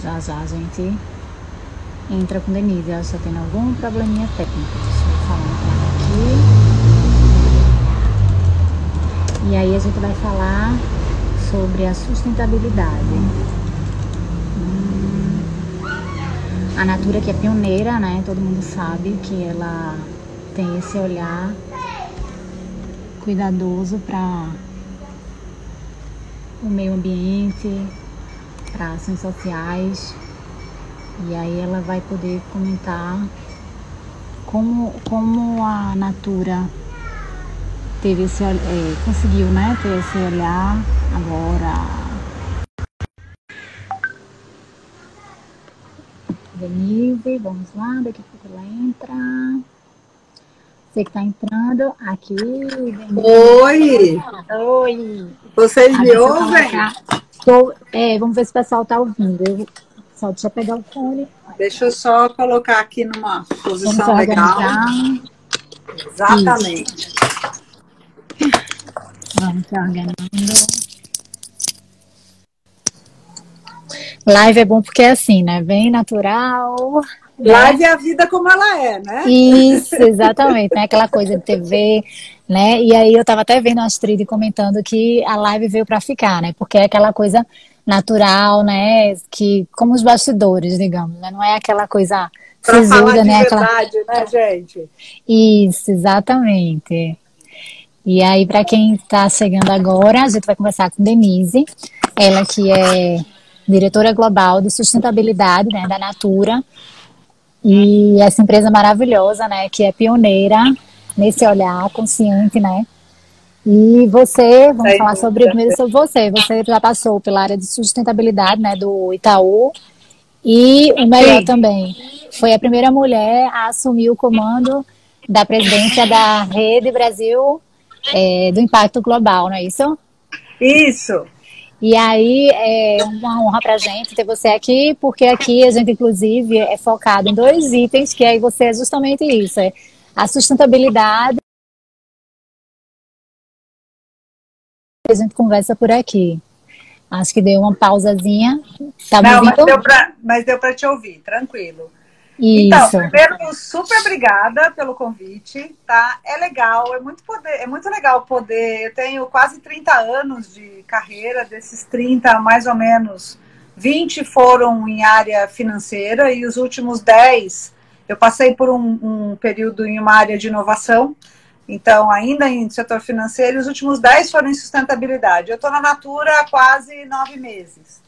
Já já a gente entra com Denise. Ela está tendo algum probleminha técnico. Deixa eu falar com ela aqui. E aí a gente vai falar sobre a sustentabilidade. A Natura, que é pioneira, né? Todo mundo sabe que ela tem esse olhar cuidadoso para o meio ambiente, para ações sociais. E aí ela vai poder comentar como a Natura teve esse, conseguiu, né, ter esse olhar agora. Denise, vamos lá, daqui a pouco ela entra. Você que está entrando aqui, Denise. Oi! Oi! Vocês me ouvem? Vamos ver se o pessoal está ouvindo. Só deixa eu pegar o fone. Deixa eu só colocar aqui numa Vamos se posição legal. organizar. Exatamente. Vamos se organizando. Live é bom porque é assim, né? Bem natural. Né? Live é a vida como ela é, né? Isso, exatamente. Não é aquela coisa de TV, né? E aí eu estava até vendo a Astrid comentando que a live veio para ficar, né? Porque é aquela coisa natural, né? Que, como os bastidores, digamos, né? Não é aquela coisa Para falar de né? verdade, né, gente? Isso, exatamente. E aí, para quem está chegando agora, a gente vai conversar com Denise, ela que é diretora global de sustentabilidade, né, da Natura, e essa empresa maravilhosa, né, que é pioneira nesse olhar consciente, né. E você, vamos falar primeiro sobre você. Você já passou pela área de sustentabilidade, né, do Itaú, e o melhor também, foi a primeira mulher a assumir o comando da presidência da Rede Brasil do Impacto Global, não é isso? Isso. E aí é uma honra pra gente ter você aqui, porque aqui a gente inclusive é focado em dois itens, que aí você é justamente isso, é a sustentabilidade. A gente conversa por aqui. Acho que deu uma pausazinha. Tá me ouvindo? Mas deu para te ouvir, tranquilo. Isso. Então, primeiro, super obrigada pelo convite, tá? É legal, é muito legal poder. Eu tenho quase 30 anos de carreira, desses 30, mais ou menos 20 foram em área financeira e os últimos 10 eu passei por um período em uma área de inovação. Então, ainda em setor financeiro, os últimos 10 foram em sustentabilidade. Eu estou na Natura há quase 9 meses.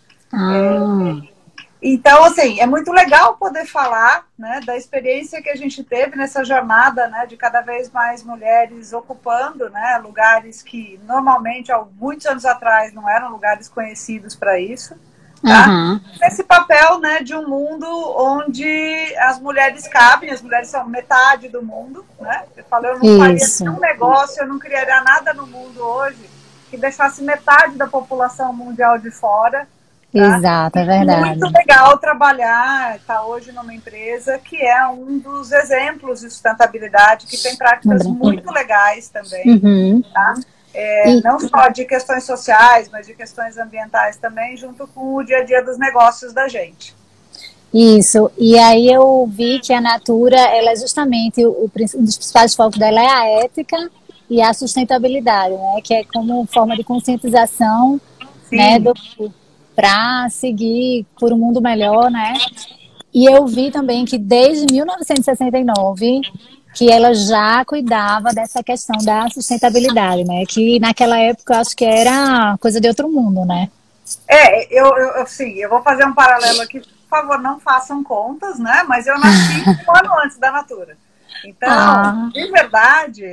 Então, assim, é muito legal poder falar, né, da experiência que a gente teve nessa jornada, né, de cada vez mais mulheres ocupando, né, lugares que normalmente, há muitos anos atrás, não eram lugares conhecidos para isso. Tá? Esse papel, né, de um mundo onde as mulheres cabem, as mulheres são metade do mundo, né? Eu falei, eu não faria nenhum negócio, eu não criaria nada no mundo hoje que deixasse metade da população mundial de fora. Tá? Exato, é verdade. Muito legal trabalhar, estar hoje numa empresa que é um dos exemplos de sustentabilidade, que tem práticas muito legais também, tá? Não só de questões sociais, mas de questões ambientais também, junto com o dia a dia dos negócios da gente. Isso, e aí eu vi que a Natura, ela é justamente, um dos principais focos dela é a ética e a sustentabilidade, né? Que é como forma de conscientização, né, para seguir por um mundo melhor, né? E eu vi também que desde 1969 que ela já cuidava dessa questão da sustentabilidade, né? Que naquela época eu acho que era coisa de outro mundo, né? Eu vou fazer um paralelo aqui, por favor, não façam contas, né? Mas eu nasci um ano antes da Natura. Então, de verdade,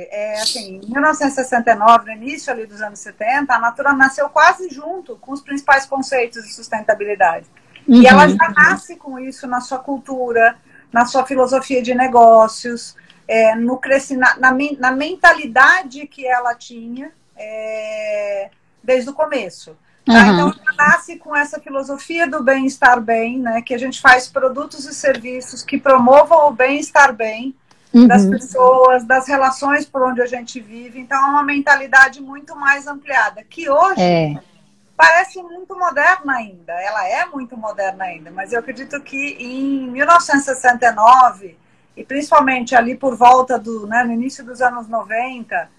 assim, em 1969, no início ali dos anos 70, a Natura nasceu quase junto com os principais conceitos de sustentabilidade. E ela já nasce com isso na sua cultura, na sua filosofia de negócios, na mentalidade que ela tinha desde o começo. Tá? Então, ela nasce com essa filosofia do bem-estar bem, né, que a gente faz produtos e serviços que promovam o bem-estar bem das pessoas, das relações por onde a gente vive. Então, é uma mentalidade muito mais ampliada, que hoje parece muito moderna ainda, ela é muito moderna ainda, mas eu acredito que em 1969, e principalmente ali por volta do, né, no início dos anos 90,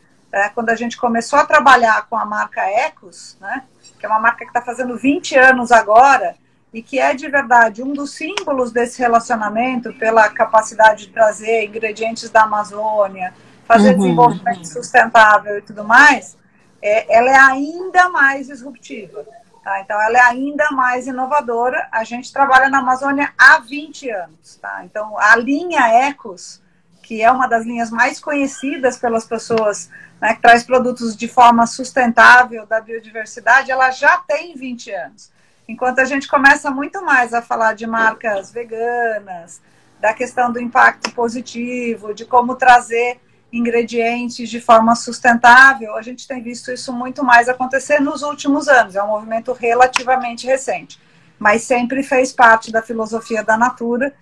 quando a gente começou a trabalhar com a marca Ecos, né, que é uma marca que está fazendo 20 anos agora, e que é de verdade um dos símbolos desse relacionamento, pela capacidade de trazer ingredientes da Amazônia, fazer desenvolvimento sustentável e tudo mais, ela é ainda mais disruptiva. Tá? Então, ela é ainda mais inovadora. A gente trabalha na Amazônia há 20 anos. Tá? Então, a linha Ecos, que é uma das linhas mais conhecidas pelas pessoas, né, que traz produtos de forma sustentável da biodiversidade, ela já tem 20 anos. Enquanto a gente começa muito mais a falar de marcas veganas, da questão do impacto positivo, de como trazer ingredientes de forma sustentável, a gente tem visto isso muito mais acontecer nos últimos anos. É um movimento relativamente recente, mas sempre fez parte da filosofia da Natura,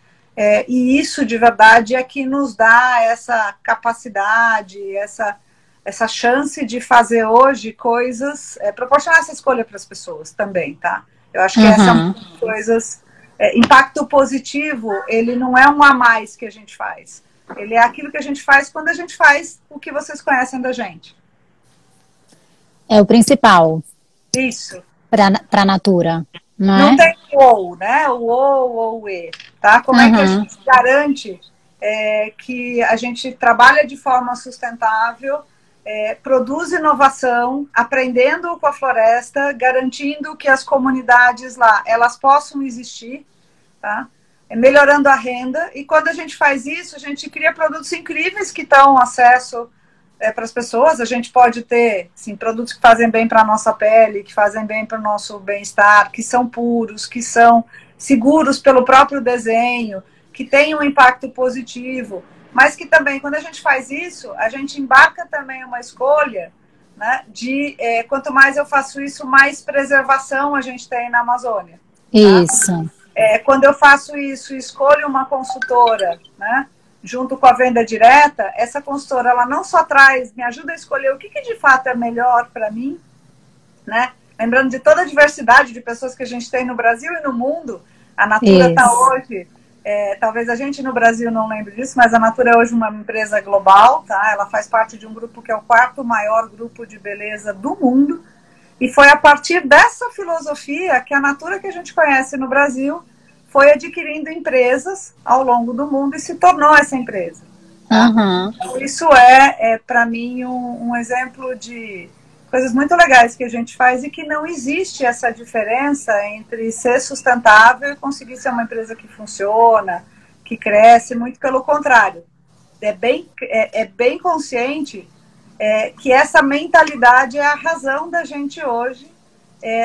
e isso de verdade é que nos dá essa capacidade, essa chance de fazer hoje coisas, proporcionar essa escolha para as pessoas também, tá? Eu acho que essa é uma das coisas. Impacto positivo, ele não é um a mais que a gente faz. Ele é aquilo que a gente faz quando a gente faz o que vocês conhecem da gente. É o principal. Isso. Para a Natura. Não tem o ou, né? O ou o e. Tá? Como é que a gente garante que a gente trabalha de forma sustentável, produz inovação, aprendendo com a floresta, garantindo que as comunidades lá, elas possam existir, tá? Melhorando a renda, e quando a gente faz isso, a gente cria produtos incríveis que dão acesso para as pessoas. A gente pode ter, sim, produtos que fazem bem para a nossa pele, que fazem bem para o nosso bem-estar, que são puros, que são seguros pelo próprio desenho, que têm um impacto positivo, mas que também, quando a gente faz isso, a gente embarca também uma escolha, né, de quanto mais eu faço isso, mais preservação a gente tem na Amazônia. Isso. Tá? Quando eu faço isso, escolho uma consultora, né, junto com a venda direta, essa consultora, ela não só me ajuda a escolher o que de fato é melhor para mim, né, lembrando de toda a diversidade de pessoas que a gente tem no Brasil e no mundo. A Natura está hoje, talvez a gente no Brasil não lembre disso, mas a Natura é hoje uma empresa global, tá? Ela faz parte de um grupo que é o 4º maior grupo de beleza do mundo, e foi a partir dessa filosofia que a Natura que a gente conhece no Brasil foi adquirindo empresas ao longo do mundo e se tornou essa empresa. Tá? Então, isso para mim, um exemplo de coisas muito legais que a gente faz, e que não existe essa diferença entre ser sustentável e conseguir ser uma empresa que funciona, que cresce. Muito pelo contrário. É bem consciente que essa mentalidade é a razão da gente hoje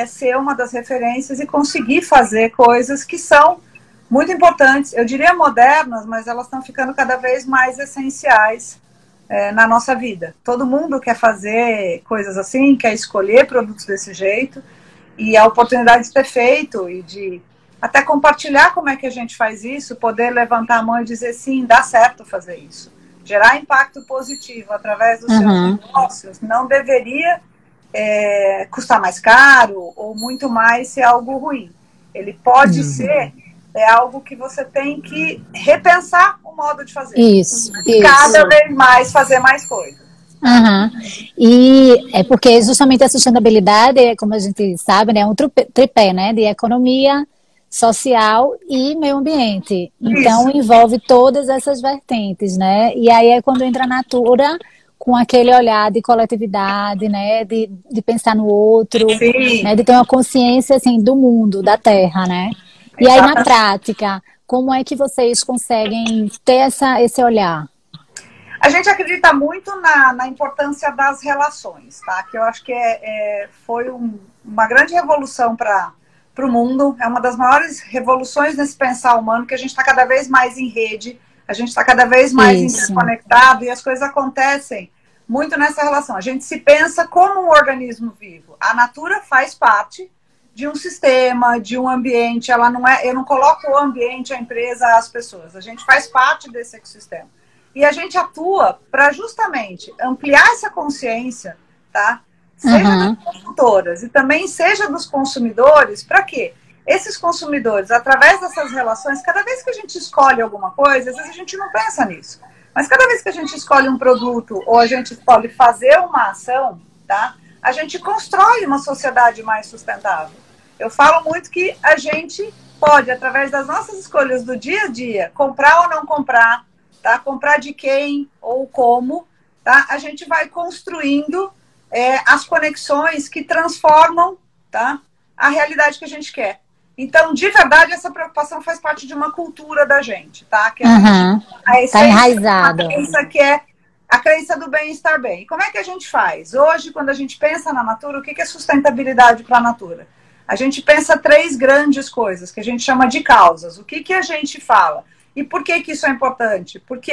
ser uma das referências e conseguir fazer coisas que são muito importantes, eu diria modernas, mas elas estão ficando cada vez mais essenciais na nossa vida. Todo mundo quer fazer coisas assim, quer escolher produtos desse jeito, e a oportunidade de ter feito e de até compartilhar como é que a gente faz isso, poder levantar a mão e dizer sim, dá certo fazer isso. Gerar impacto positivo através dos seus negócios não deveria custar mais caro ou muito mais ser algo ruim. Ele pode ser algo que você tem que repensar o modo de fazer. Isso. Cada vez mais fazer mais coisas. E é porque justamente a sustentabilidade, como a gente sabe, né, é um tripé, né, de economia, social e meio ambiente. Então envolve todas essas vertentes, né? E aí é quando entra a Natura com aquele olhar de coletividade, né, de pensar no outro, né, de ter uma consciência assim do mundo, da Terra, né? E aí na prática, como é que vocês conseguem ter esse olhar? A gente acredita muito na importância das relações, tá? Que eu acho que foi uma grande revolução para o mundo. É uma das maiores revoluções nesse pensar humano, que a gente está cada vez mais em rede, a gente está cada vez mais interconectado, e as coisas acontecem muito nessa relação. A gente se pensa como um organismo vivo. A Natura faz parte de um sistema, de um ambiente. Ela não eu não coloco o ambiente, a empresa, as pessoas. A gente faz parte desse ecossistema. E a gente atua para justamente ampliar essa consciência, tá? seja das consultoras e também seja dos consumidores, para quê? Esses consumidores, através dessas relações, cada vez que a gente escolhe alguma coisa, às vezes a gente não pensa nisso, mas cada vez que a gente escolhe um produto ou a gente escolhe fazer uma ação, tá? A gente constrói uma sociedade mais sustentável. Eu falo muito que a gente pode, através das nossas escolhas do dia a dia, comprar ou não comprar, tá? Comprar de quem ou como, tá? A gente vai construindo as conexões que transformam, tá? A realidade que a gente quer. Então, de verdade, essa preocupação faz parte de uma cultura da gente, tá? Que tá enraizado. A crença do bem-estar bem. E como é que a gente faz? Hoje, quando a gente pensa na Natura, o que é sustentabilidade para a Natura? A gente pensa 3 grandes coisas, que a gente chama de causas. O que a gente fala? E por que isso é importante? Porque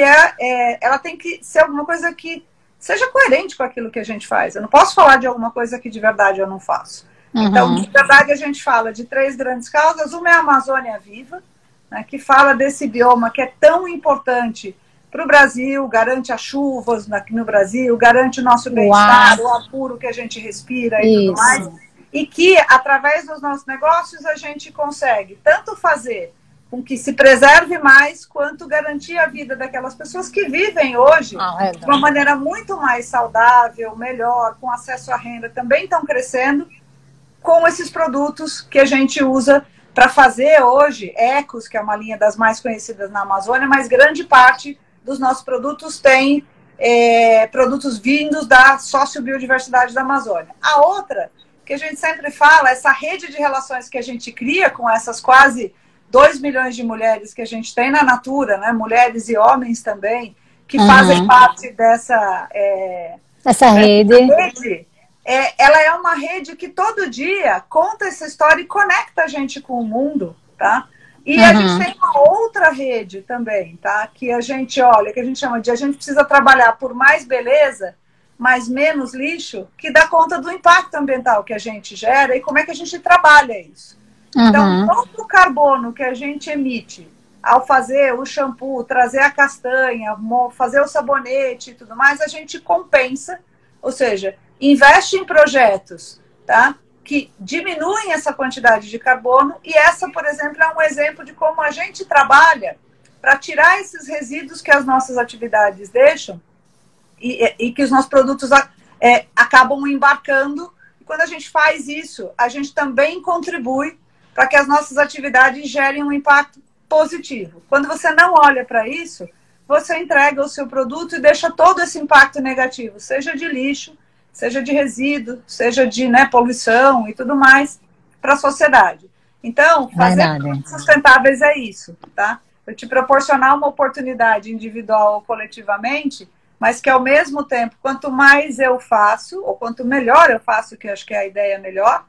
ela tem que ser alguma coisa que seja coerente com aquilo que a gente faz. Eu não posso falar de alguma coisa que de verdade eu não faço. Então, de verdade, a gente fala de 3 grandes causas. Uma é a Amazônia Viva, né, que fala desse bioma que é tão importante para o Brasil, garante as chuvas no Brasil, garante o nosso bem-estar, o ar puro que a gente respira e tudo mais. E que, através dos nossos negócios, a gente consegue tanto fazer com que se preserve mais, quanto garantir a vida daquelas pessoas que vivem hoje de uma maneira muito mais saudável, melhor, com acesso à renda, também estão crescendo com esses produtos que a gente usa para fazer hoje, Ecos, que é uma linha das mais conhecidas na Amazônia, mas grande parte dos nossos produtos tem produtos vindos da sociobiodiversidade da Amazônia. A outra, que a gente sempre fala, essa rede de relações que a gente cria com essas quase 2 milhões de mulheres que a gente tem na Natura, né, mulheres e homens também, que fazem parte dessa rede. Ela é uma rede que todo dia conta essa história e conecta a gente com o mundo, tá? E a gente tem uma outra rede também, tá? Que a gente olha, que a gente chama de a gente precisa trabalhar por mais beleza, mas menos lixo, que dá conta do impacto ambiental que a gente gera e como é que a gente trabalha isso. Então, todo o carbono que a gente emite ao fazer o shampoo, trazer a castanha, fazer o sabonete e tudo mais, a gente compensa, ou seja, investe em projetos, tá? Que diminuem essa quantidade de carbono, e essa, por exemplo, é um exemplo de como a gente trabalha para tirar esses resíduos que as nossas atividades deixam e que os nossos produtos acabam embarcando. E quando a gente faz isso, a gente também contribui para que as nossas atividades gerem um impacto positivo. Quando você não olha para isso, você entrega o seu produto e deixa todo esse impacto negativo, seja de lixo, seja de resíduo, seja de poluição e tudo mais, para a sociedade. Então, fazer produtos sustentáveis é isso, tá? Eu te proporcionar uma oportunidade individual ou coletivamente, mas que ao mesmo tempo, quanto mais eu faço, ou quanto melhor eu faço, que eu acho que a ideia é melhor,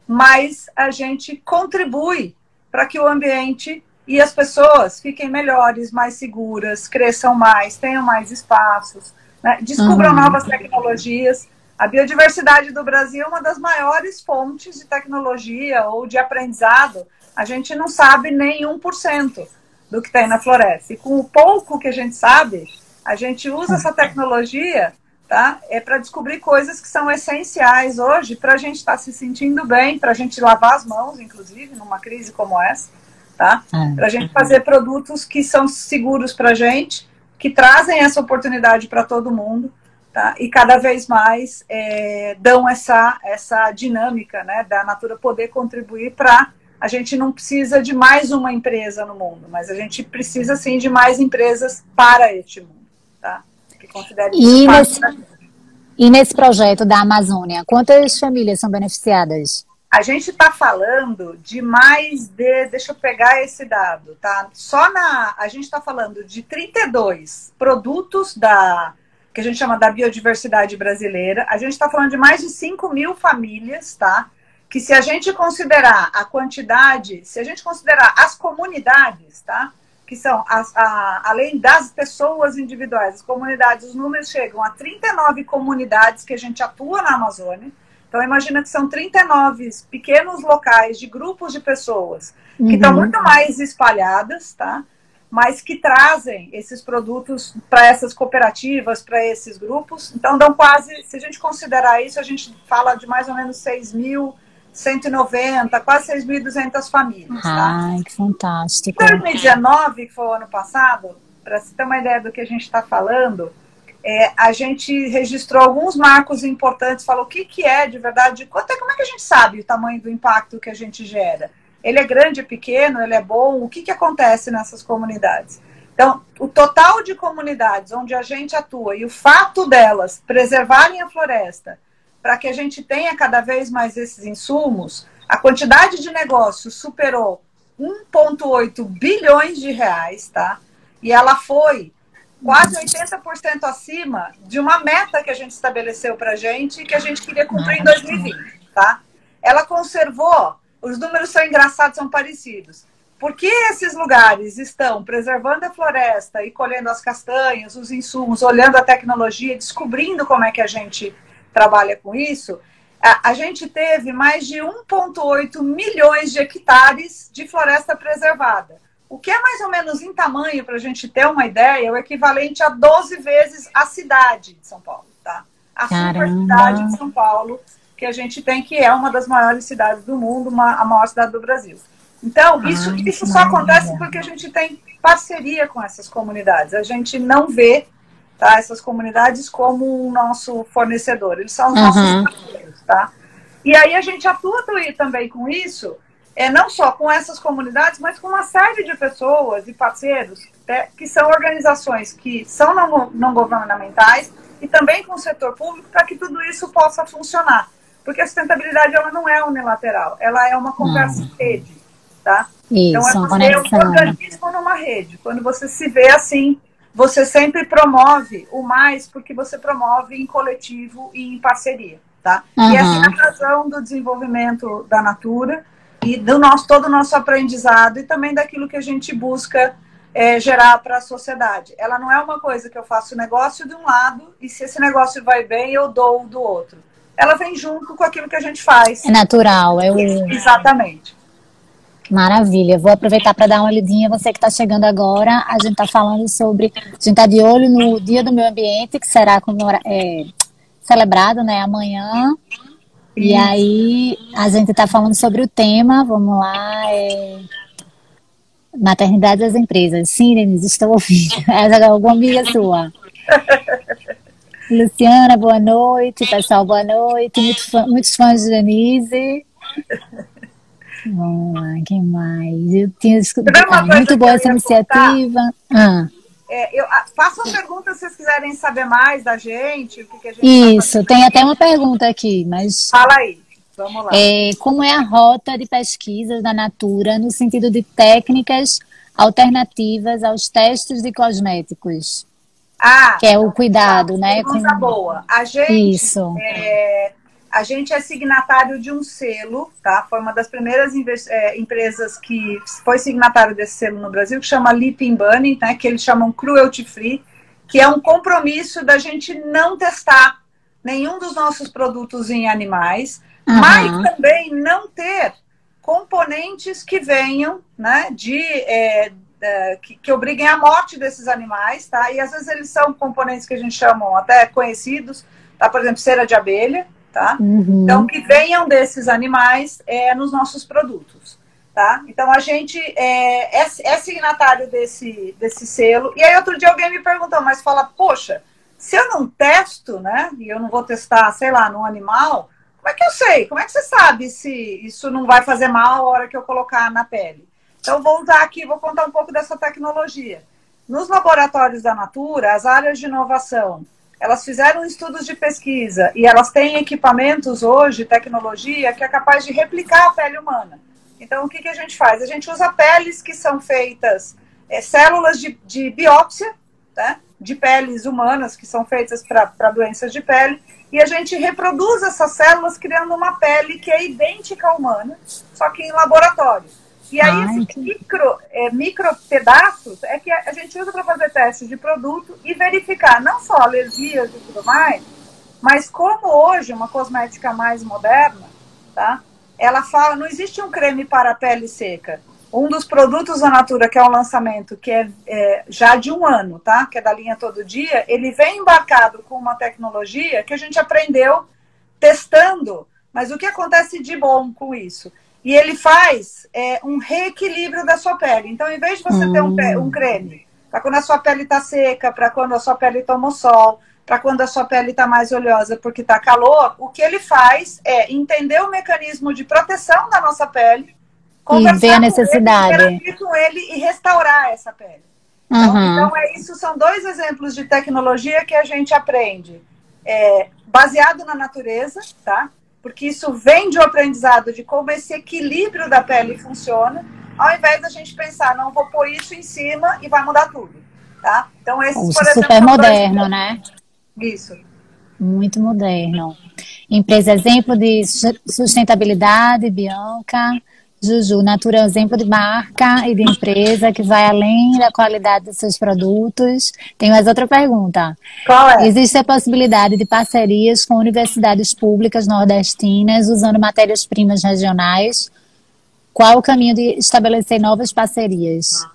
mais a gente contribui para que o ambiente e as pessoas fiquem melhores, mais seguras, cresçam mais, tenham mais espaços, né? Descubram novas tecnologias. A biodiversidade do Brasil é uma das maiores fontes de tecnologia ou de aprendizado. A gente não sabe nem 1% do que tem na floresta. E com o pouco que a gente sabe, a gente usa essa tecnologia, tá? Para descobrir coisas que são essenciais hoje para a gente estar se sentindo bem, para a gente lavar as mãos, inclusive, numa crise como essa, tá? Para a gente fazer produtos que são seguros para a gente, que trazem essa oportunidade para todo mundo. Tá? E cada vez mais dão essa dinâmica, né, da Natura poder contribuir para... A gente não precisa de mais uma empresa no mundo, mas a gente precisa sim de mais empresas para este mundo, tá? Que considere isso e nesse projeto da Amazônia, quantas famílias são beneficiadas? A gente está falando de mais de... Deixa eu pegar esse dado, tá? A gente está falando de 32 produtos que a gente chama da biodiversidade brasileira. A gente está falando de mais de 5.000 famílias, tá? Que se a gente considerar a quantidade, se a gente considerar as comunidades, tá? Que são, além das pessoas individuais, as comunidades, os números chegam a 39 comunidades que a gente atua na Amazônia. Então, imagina que são 39 pequenos locais de grupos de pessoas que estão muito mais espalhadas, tá? mas que trazem esses produtos para essas cooperativas, para esses grupos. Então, dão quase, se a gente considerar isso, a gente fala de mais ou menos 6.190, quase 6.200 famílias. Tá? Ai, que fantástico. Em 2019, que foi o ano passado, para você ter uma ideia do que a gente está falando, a gente registrou alguns marcos importantes, falou o que é de verdade, como é que a gente sabe o tamanho do impacto que a gente gera? Ele é grande, é pequeno, ele é bom? O que acontece nessas comunidades? Então, o total de comunidades onde a gente atua e o fato delas preservarem a floresta para que a gente tenha cada vez mais esses insumos, a quantidade de negócios superou 1,8 bilhões de reais, tá? E ela foi quase 80% acima de uma meta que a gente estabeleceu para a gente e que a gente queria cumprir em 2020, tá? Ela conservou, os números são engraçados, são parecidos. Porque esses lugares estão preservando a floresta e colhendo as castanhas, os insumos, olhando a tecnologia, descobrindo como é que a gente trabalha com isso, a gente teve mais de 1,8 milhões de hectares de floresta preservada. O que é mais ou menos em tamanho, para a gente ter uma ideia, é o equivalente a 12 vezes a cidade de São Paulo, tá? A supercidade de São Paulo, que a gente tem, que é uma das maiores cidades do mundo, a maior cidade do Brasil. Então, isso só acontece porque a gente tem parceria com essas comunidades. A gente não vê, tá, essas comunidades como o nosso fornecedor. Eles são os nossos parceiros, tá? E aí a gente atua também com isso, não só com essas comunidades, mas com uma série de pessoas e parceiros, que são organizações que são não governamentais e também com o setor público, para que tudo isso possa funcionar. Porque a sustentabilidade, ela não é unilateral, ela é uma conversa em rede, tá? Isso, então é você um organismo numa rede. Quando você se vê assim, você sempre promove o mais, porque você promove em coletivo e em parceria, tá? E essa é a razão do desenvolvimento da Natura e todo o nosso aprendizado e também daquilo que a gente busca gerar para a sociedade. Ela não é uma coisa que eu faço negócio de um lado e se esse negócio vai bem, eu dou do outro. Ela vem junto com aquilo que a gente faz. É natural. Exatamente. Maravilha. Vou aproveitar para dar uma olhadinha. Você que está chegando agora, a gente está falando sobre... A gente está de olho no Dia do Meio Ambiente, que será celebrado, né, amanhã. E aí, a gente está falando sobre o tema, vamos lá, maternidade das empresas. Sim, Denise, estou ouvindo. Essa é alguma amiga sua. Luciana, boa noite. Pessoal, boa noite. Muitos fãs de Denise. Vamos lá, quem mais? Eu tinha muito boa essa iniciativa. Façam perguntas se vocês quiserem saber mais da gente. O que a gente Isso, tem até uma pergunta aqui, mas... Fala aí, vamos lá. Como é a rota de pesquisa da Natura no sentido de técnicas alternativas aos testes de cosméticos? Que é o cuidado, né? Coisa boa. A gente é signatário de um selo, tá? Foi uma das primeiras empresas que foi signatário desse selo no Brasil, que chama Leaping Bunny, né? Que eles chamam Cruelty Free, que é um compromisso da gente não testar nenhum dos nossos produtos em animais, mas também não ter componentes que venham, né? Que obriguem à morte desses animais, tá? E às vezes eles são componentes que a gente chama até conhecidos, tá? Por exemplo, cera de abelha, tá? Então, que venham desses animais nos nossos produtos, tá? Então, a gente é signatário desse selo. E aí, outro dia alguém me perguntou, mas fala, poxa, se eu não testo, né? E eu não vou testar, sei lá, num animal, como é que eu sei? Como é que você sabe se isso não vai fazer mal a hora que eu colocar na pele? Então, vou usar aqui, vou contar um pouco dessa tecnologia. Nos laboratórios da Natura, as áreas de inovação, elas fizeram estudos de pesquisa e elas têm equipamentos hoje, tecnologia, que é capaz de replicar a pele humana. Então, o que a gente faz? A gente usa peles que são feitas, células de biópsia, né, de peles humanas, que são feitas para doenças de pele, e a gente reproduz essas células criando uma pele que é idêntica à humana, só que em laboratório. E aí, esses micro pedaços é que a gente usa para fazer testes de produto e verificar não só alergias e tudo mais, mas como hoje uma cosmética mais moderna, tá? Ela fala, não existe um creme para a pele seca. um dos produtos da Natura, que é um lançamento que é já de 1 ano, tá? Que é da linha Todo Dia, ele vem embarcado com uma tecnologia que a gente aprendeu testando, mas o que acontece de bom com isso? E ele faz um reequilíbrio da sua pele. Então, em vez de você ter um creme para quando a sua pele está seca, para quando a sua pele toma o sol, para quando a sua pele está mais oleosa porque está calor, o que ele faz é entender o mecanismo de proteção da nossa pele, e ver a necessidade. Interagir com ele e restaurar essa pele. Então, isso são 2 exemplos de tecnologia que a gente aprende baseado na natureza, tá? Porque isso vem de um aprendizado de como esse equilíbrio da pele funciona, ao invés da gente pensar, não, vou pôr isso em cima e vai mudar tudo, tá? Então, esses, por exemplo, super moderno, né? Isso. Muito moderno. Empresa exemplo de sustentabilidade, Bianca. Juju, Natura é um exemplo de marca e de empresa que vai além da qualidade dos seus produtos. Tem mais outra pergunta. Qual é? Existe a possibilidade de parcerias com universidades públicas nordestinas usando matérias-primas regionais? Qual o caminho de estabelecer novas parcerias?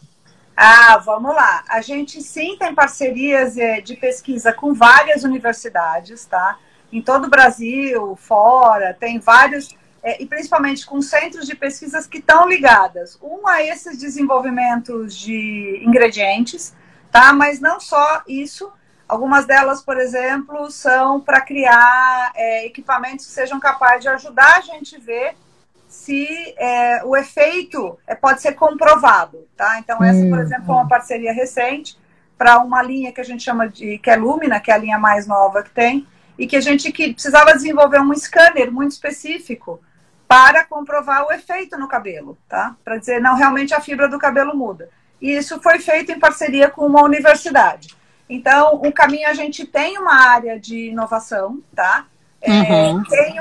Vamos lá. A gente sim tem parcerias de pesquisa com várias universidades, tá? Em todo o Brasil, fora, tem vários... e principalmente com centros de pesquisas que estão ligadas, a esses desenvolvimentos de ingredientes, tá? Mas não só isso, algumas delas, por exemplo, são para criar equipamentos que sejam capazes de ajudar a gente a ver se o efeito pode ser comprovado, tá? Então, essa, por exemplo, é uma parceria recente para uma linha que a gente chama que é Lumina, que é a linha mais nova que tem, e que a gente precisava desenvolver um scanner muito específico para comprovar o efeito no cabelo, tá? Para dizer, não, realmente a fibra do cabelo muda. E isso foi feito em parceria com uma universidade. Então, o caminho, a gente tem uma área de inovação, tá? Tem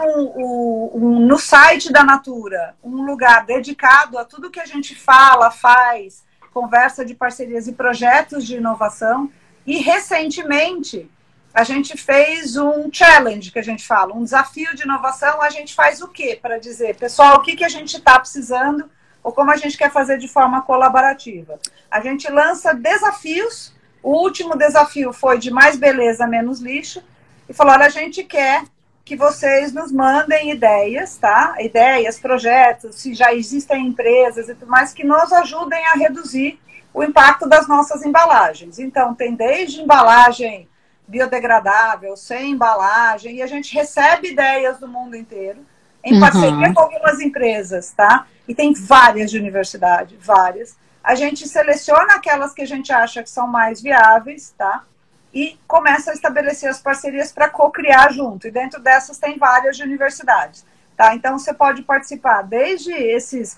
no site da Natura um lugar dedicado a tudo que a gente fala, faz, conversa de parcerias e projetos de inovação. E, recentemente, a gente fez um challenge, que a gente fala, um desafio de inovação. A gente faz o quê? Para dizer, pessoal, o que a gente está precisando ou como a gente quer fazer de forma colaborativa. A gente lança desafios. O último desafio foi de mais beleza, menos lixo. E falou, olha, a gente quer que vocês nos mandem ideias, tá? Ideias, projetos, se já existem empresas e tudo mais, que nos ajudem a reduzir o impacto das nossas embalagens. Então, tem desde embalagem biodegradável, sem embalagem, e a gente recebe ideias do mundo inteiro, em parceria com algumas empresas, tá? E tem várias de universidade, várias. A gente seleciona aquelas que a gente acha que são mais viáveis, tá? E começa a estabelecer as parcerias para co-criar junto. E dentro dessas tem várias de universidades, tá? Então, você pode participar desde esses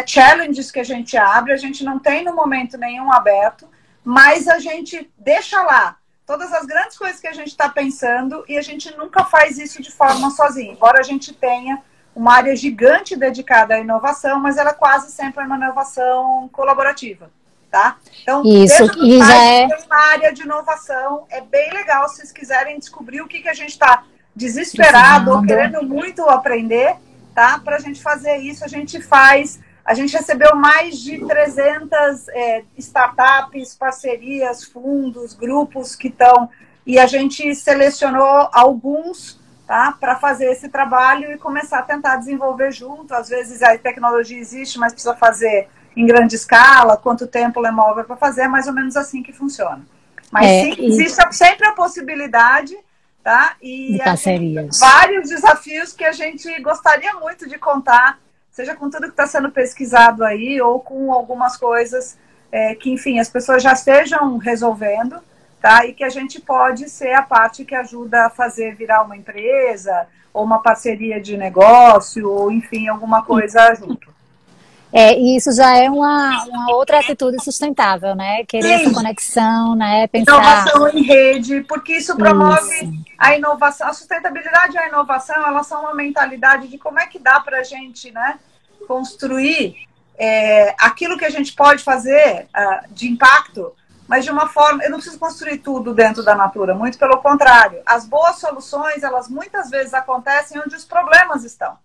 challenges que a gente abre, a gente não tem no momento nenhum aberto, mas a gente deixa lá todas as grandes coisas que a gente está pensando e a gente nunca faz isso de forma sozinha. Embora a gente tenha uma área gigante dedicada à inovação, mas ela quase sempre é uma inovação colaborativa, tá? Então, isso, e já é uma área de inovação, é bem legal se vocês quiserem descobrir o que a gente está desesperado ou querendo muito aprender, tá? Para a gente fazer isso, a gente faz... A gente recebeu mais de 300 startups, parcerias, fundos, grupos que estão... E a gente selecionou alguns, tá, para fazer esse trabalho e começar a tentar desenvolver junto. Às vezes a tecnologia existe, mas precisa fazer em grande escala, quanto tempo leva para fazer, é mais ou menos assim que funciona. Mas sim, existe sempre a possibilidade, tá? E de parcerias. Vários desafios que a gente gostaria muito de contar, seja com tudo que está sendo pesquisado aí, ou com algumas coisas que, enfim, as pessoas já estejam resolvendo, tá? E que a gente pode ser a parte que ajuda a fazer virar uma empresa, ou uma parceria de negócio, ou, enfim, alguma coisa junto. E isso já é uma outra atitude sustentável, né? Querer essa conexão, né? Pensar... Inovação em rede, porque isso promove a inovação. A sustentabilidade e a inovação, elas são uma mentalidade de como é que dá para a gente, né, construir aquilo que a gente pode fazer de impacto, mas de uma forma... Eu não preciso construir tudo dentro da Natura, muito pelo contrário. As boas soluções, elas muitas vezes acontecem onde os problemas estão.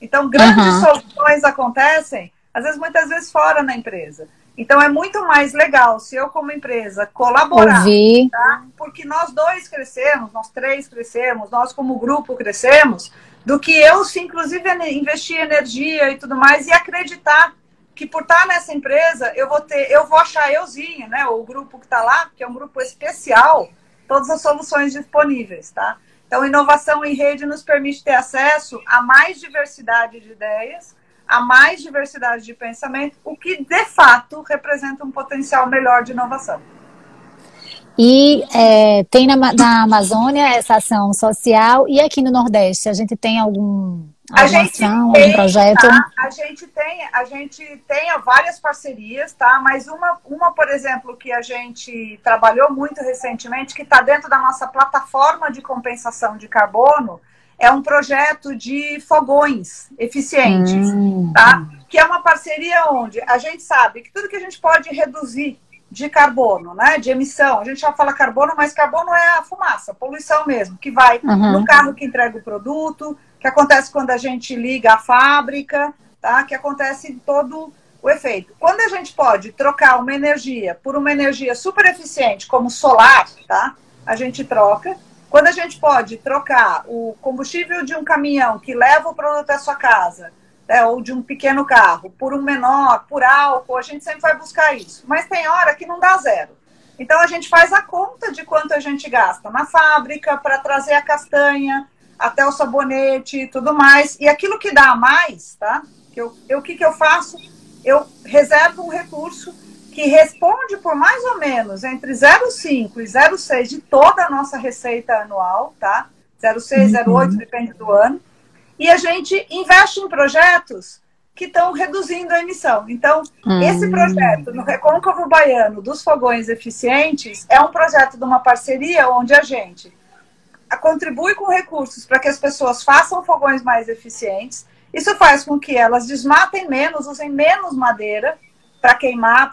Então, grandes soluções acontecem às vezes, muitas vezes fora na empresa. Então, é muito mais legal se eu, como empresa, colaborar, tá? Porque nós dois crescemos, nós três crescemos, nós como grupo crescemos, do que eu, se inclusive, investir energia e tudo mais e acreditar que por estar nessa empresa, eu vou achar euzinha, né? O grupo que está lá, que é um grupo especial, todas as soluções disponíveis, tá? Então, inovação em rede nos permite ter acesso a mais diversidade de ideias, a mais diversidade de pensamento, o que, de fato, representa um potencial melhor de inovação. E tem na Amazônia essa ação social, e aqui no Nordeste, a gente tem alguma ação, algum projeto? Tá? A gente tem várias parcerias, tá? Mas uma, por exemplo, que a gente trabalhou muito recentemente, que está dentro da nossa plataforma de compensação de carbono, é um projeto de fogões eficientes, tá? Que é uma parceria onde a gente sabe que tudo que a gente pode reduzir de carbono, né, de emissão, a gente já fala carbono, mas carbono é a fumaça, poluição mesmo, que vai no carro que entrega o produto, que acontece quando a gente liga a fábrica, tá? Que acontece todo o efeito. Quando a gente pode trocar uma energia por uma energia super eficiente, como solar, tá? A gente troca. Quando a gente pode trocar o combustível de um caminhão que leva o produto à sua casa, ou de um pequeno carro, por um menor, por álcool, a gente sempre vai buscar isso. Mas tem hora que não dá zero. Então a gente faz a conta de quanto a gente gasta na fábrica para trazer a castanha até o sabonete e tudo mais. E aquilo que dá a mais, tá? O que eu faço? Eu reservo um recurso que responde por mais ou menos entre 0,5 e 0,6 de toda a nossa receita anual, tá? 0,6, 0,8, depende do ano. E a gente investe em projetos que estão reduzindo a emissão. Então, esse projeto no Recôncavo Baiano dos fogões eficientes é um projeto de uma parceria onde a gente contribui com recursos para que as pessoas façam fogões mais eficientes. Isso faz com que elas desmatem menos, usem menos madeira para queimar.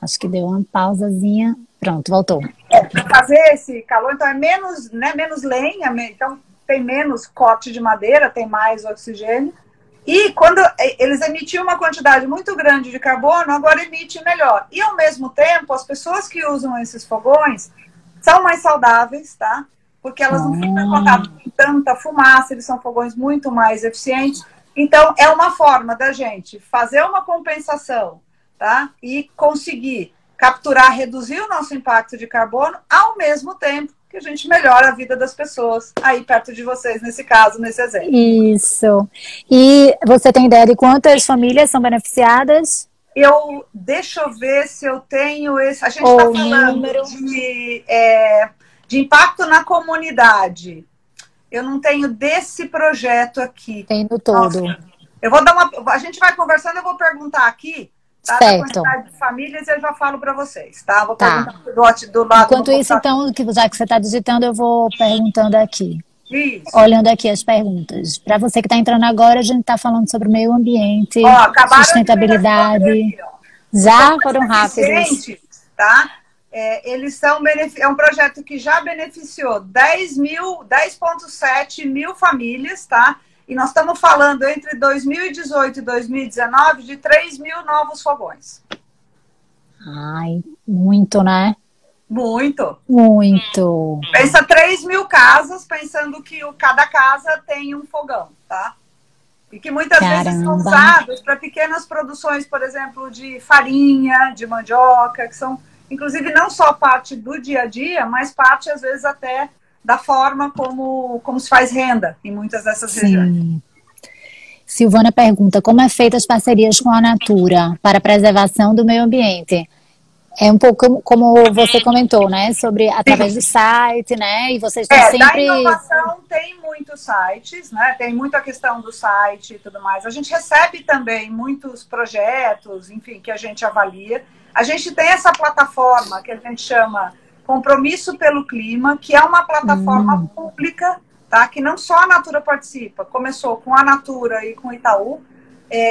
Acho que deu uma pausazinha. Pronto, voltou. Para fazer esse calor, então é menos, né, menos lenha, então tem menos corte de madeira, tem mais oxigênio. E quando eles emitiam uma quantidade muito grande de carbono, agora emite melhor. E ao mesmo tempo, as pessoas que usam esses fogões são mais saudáveis, tá? Porque elas não ficam em contato com tanta fumaça, eles são fogões muito mais eficientes. Então, é uma forma da gente fazer uma compensação, tá? E conseguir capturar, reduzir o nosso impacto de carbono, ao mesmo tempo que a gente melhora a vida das pessoas aí perto de vocês, nesse caso, nesse exemplo. Isso. E você tem ideia de quantas famílias são beneficiadas? Deixa eu ver se eu tenho esse... A gente está falando de impacto na comunidade. Eu não tenho desse projeto aqui. Tem no todo. Nossa, eu vou dar a gente vai conversando, eu vou perguntar aqui, tá? Da quantidade de famílias, eu já falo para vocês, tá? Vou perguntar do lado. Enquanto isso, então, já que você está digitando, eu vou perguntando aqui. Isso. Olhando aqui as perguntas. Para você que está entrando agora, a gente está falando sobre meio ambiente, sustentabilidade. Já foram rápidos. Tá? Eles são é um projeto que já beneficiou 10,7 mil famílias, tá? E nós estamos falando entre 2018 e 2019 de 3 mil novos fogões. Ai, muito, né? Muito. Muito. Pensa 3 mil casas, pensando que cada casa tem um fogão, tá? E que muitas vezes são usados para pequenas produções, por exemplo, de farinha, de mandioca, que são, inclusive, não só parte do dia a dia, mas parte, às vezes, até da forma como se faz renda em muitas dessas regiões. Silvana pergunta, como é feita as parcerias com a Natura para a preservação do meio ambiente? É um pouco como você comentou, né? Sobre através do site, né? E vocês estão sempre... Da inovação tem muitos sites, né? Tem muita questão do site e tudo mais. A gente recebe também muitos projetos, enfim, que a gente avalia. A gente tem essa plataforma que a gente chama Compromisso pelo Clima, que é uma plataforma pública, tá? Que não só a Natura participa. Começou com a Natura e com o Itaú,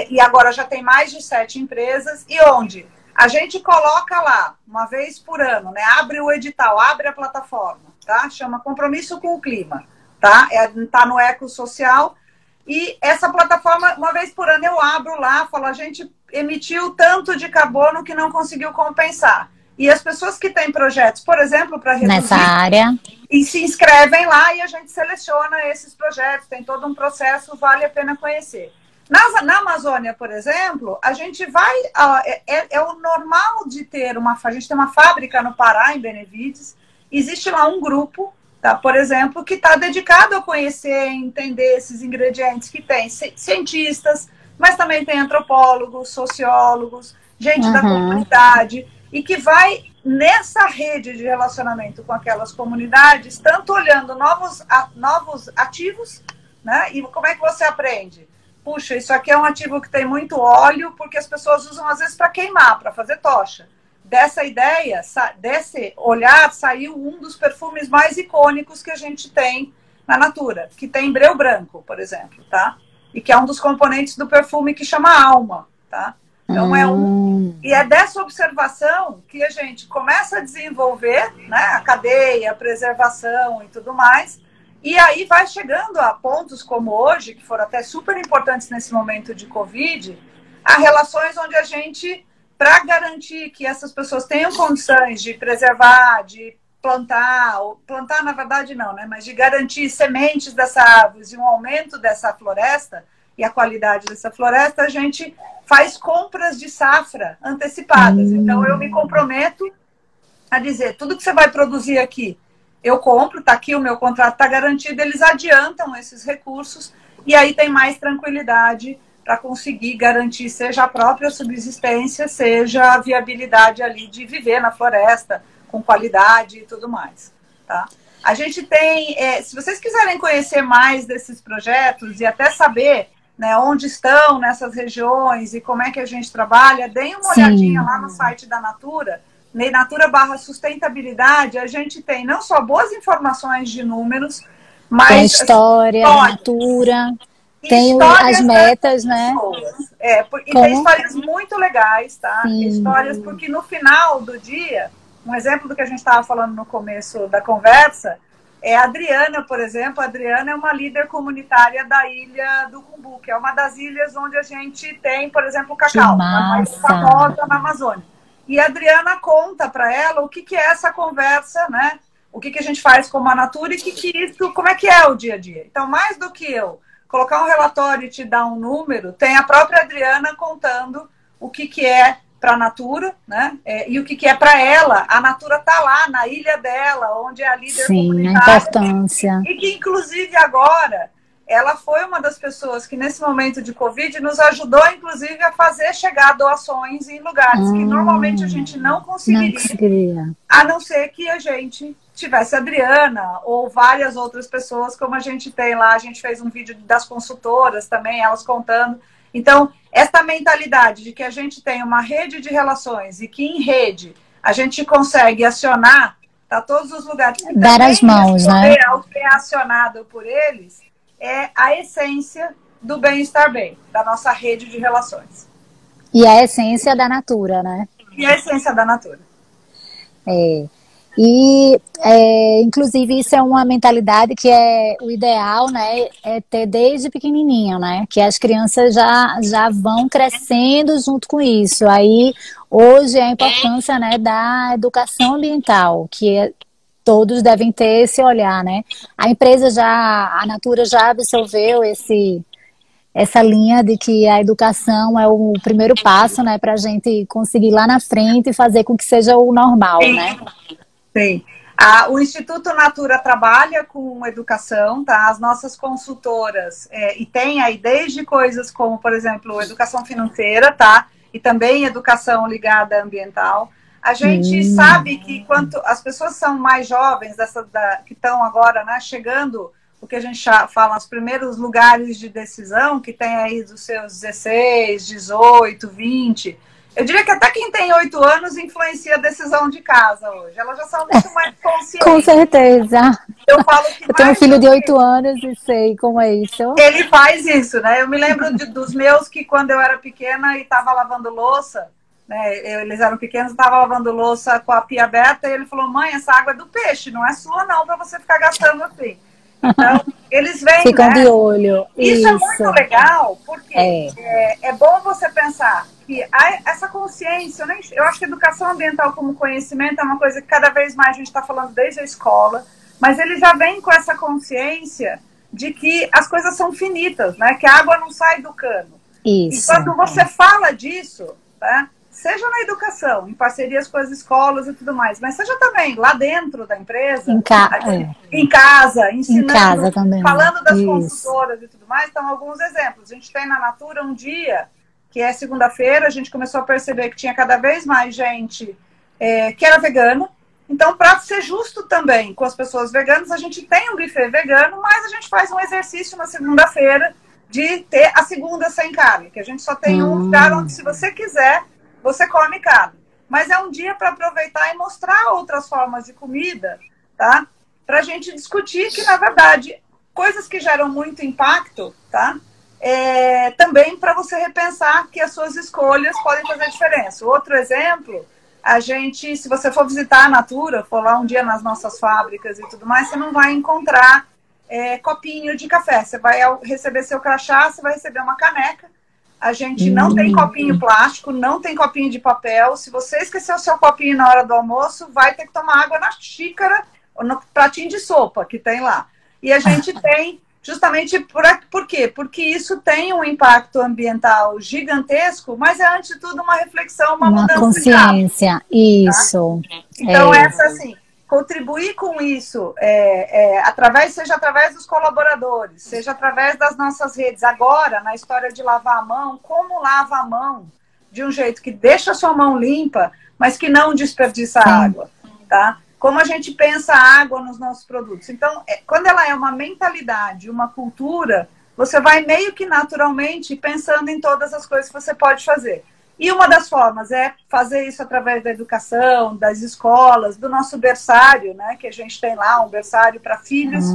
e agora já tem mais de 7 empresas, e onde a gente coloca lá, uma vez por ano, né? Abre o edital, abre a plataforma, tá? Chama Compromisso com o Clima, tá? Tá no Eco Social. E essa plataforma, uma vez por ano, eu abro lá, falo, a gente emitiu tanto de carbono que não conseguiu compensar. E as pessoas que têm projetos, por exemplo, para reduzir... Nessa área. E se inscrevem lá e a gente seleciona esses projetos. Tem todo um processo, vale a pena conhecer. Na Amazônia, por exemplo, a gente vai... É o normal de ter uma... A gente tem uma fábrica no Pará, em Benevides. Existe lá um grupo, tá, por exemplo, que está dedicado a conhecer, entender esses ingredientes, que tem cientistas, mas também tem antropólogos, sociólogos, gente da comunidade, e que vai nessa rede de relacionamento com aquelas comunidades, tanto olhando novos ativos, né? E como é que você aprende? Puxa, isso aqui é um ativo que tem muito óleo, porque as pessoas usam às vezes para queimar, para fazer tocha. Dessa ideia, desse olhar, saiu um dos perfumes mais icônicos que a gente tem na Natura, que tem breu branco, por exemplo, tá? E que é um dos componentes do perfume que chama alma, tá? Então e é dessa observação que a gente começa a desenvolver, né, a cadeia, a preservação e tudo mais, e aí vai chegando a pontos como hoje, que foram até super importantes nesse momento de Covid, a relações onde a gente, para garantir que essas pessoas tenham condições de preservar, de plantar, ou plantar na verdade não, né, mas de garantir sementes dessa árvore e um aumento dessa floresta e a qualidade dessa floresta, a gente faz compras de safra antecipadas. Então, eu me comprometo a dizer, tudo que você vai produzir aqui, eu compro, está aqui o meu contrato, está garantido, eles adiantam esses recursos e aí tem mais tranquilidade para conseguir garantir seja a própria subsistência, seja a viabilidade ali de viver na floresta com qualidade e tudo mais, tá? A gente tem, se vocês quiserem conhecer mais desses projetos e até saber, né, onde estão nessas regiões e como é que a gente trabalha, deem uma olhadinha lá no site da Natura, Natura/sustentabilidade, a gente tem não só boas informações de números, mas... Tem história, Natura, tem as metas, né? E tem histórias muito legais, tá? Histórias porque no final do dia, um exemplo do que a gente estava falando no começo da conversa, é a Adriana, por exemplo. A Adriana é uma líder comunitária da Ilha do Cumbu, que é uma das ilhas onde a gente tem, por exemplo, o cacau, a mais famosa na Amazônia. E a Adriana conta para ela o que é essa conversa, né? O que a gente faz como a Natura e isso, como é que é o dia a dia. Então, mais do que eu colocar um relatório e te dar um número, tem a própria Adriana contando o que é para a Natura, né? E o que é para ela. A Natura está lá na ilha dela, onde é a líder comunitária. A importância. E que, inclusive, agora, ela foi uma das pessoas que, nesse momento de Covid, nos ajudou, inclusive, a fazer chegar doações em lugares que normalmente a gente não conseguiria. A não ser que a gente tivesse a Adriana ou várias outras pessoas, como a gente tem lá. A gente fez um vídeo das consultoras também, elas contando. Então, essa mentalidade de que a gente tem uma rede de relações e que em rede a gente consegue acionar, tá, todos os lugares. Dar as mãos, né? Ao ser acionado por eles, é a essência do bem-estar bem, da nossa rede de relações. E a essência da Natura, né? E a essência da Natura. Inclusive, isso é uma mentalidade que é o ideal, né? É ter desde pequenininho, né? Que as crianças já vão crescendo junto com isso. Aí, hoje, a importância, né, da educação ambiental, que todos devem ter esse olhar, né? A Natura já absorveu essa linha de que a educação é o primeiro passo, né, para a gente conseguir lá na frente e fazer com que seja o normal, né? Sim. O Instituto Natura trabalha com educação, tá? As nossas consultoras, e tem aí desde coisas como, por exemplo, educação financeira, tá? E também educação ligada à ambiental. A gente sabe que quanto as pessoas são mais jovens, que estão agora, né, chegando, o que a gente fala, os primeiros lugares de decisão, que tem aí dos seus 16, 18, 20... Eu diria que até quem tem 8 anos influencia a decisão de casa hoje. Elas já são muito mais conscientes. Com certeza. Eu falo que eu tenho um filho de 8 anos e sei como é isso. Ele faz isso, né? Eu me lembro dos meus que quando eu era pequena e estava lavando louça, né? Eles eram pequenos, estava lavando louça com a pia aberta e ele falou: mãe, essa água é do peixe, não é sua não, para você ficar gastando assim. Então, eles vêm, ficam né? de olho. Isso é muito legal, porque é bom você pensar que essa consciência, eu acho que educação ambiental como conhecimento é uma coisa que cada vez mais a gente está falando desde a escola, mas ele já vem com essa consciência de que as coisas são finitas, né? Que a água não sai do cano. Isso. E quando você fala disso, né? Seja na educação, em parcerias com as escolas e tudo mais, mas seja também lá dentro da empresa, em casa, ensinando, em casa também. falando das consultoras e tudo mais. Então, alguns exemplos. A gente tem na Natura um dia, que é segunda-feira, a gente começou a perceber que tinha cada vez mais gente que era vegana. Então, para ser justo também com as pessoas veganas, a gente tem um buffet vegano, mas a gente faz um exercício na segunda-feira de ter a segunda sem carne, que a gente só tem um lugar onde, se você quiser, você come carne. Mas é um dia para aproveitar e mostrar outras formas de comida, tá? Para a gente discutir que, na verdade, coisas que geram muito impacto, tá? Também para você repensar que as suas escolhas podem fazer diferença. Outro exemplo, a gente, se você for visitar a Natura, for lá um dia nas nossas fábricas e tudo mais, você não vai encontrar copinho de café. Você vai receber seu crachá, você vai receber uma caneca. A gente não tem copinho plástico, não tem copinho de papel. Se você esquecer o seu copinho na hora do almoço, vai ter que tomar água na xícara ou no pratinho de sopa que tem lá. E a gente tem justamente por quê? Porque isso tem um impacto ambiental gigantesco, mas é, antes de tudo, uma reflexão, uma mudança consciência. De hábito, isso. Tá? Então, essa, assim, contribuir com isso, seja através dos colaboradores, seja através das nossas redes. Agora, na história de lavar a mão, como lava a mão de um jeito que deixa a sua mão limpa, mas que não desperdiça água, tá? Como a gente pensa a água nos nossos produtos. Então, quando ela é uma mentalidade, uma cultura, você vai meio que naturalmente pensando em todas as coisas que você pode fazer. E uma das formas é fazer isso através da educação, das escolas, do nosso berçário, né? Que a gente tem lá, um berçário para filhos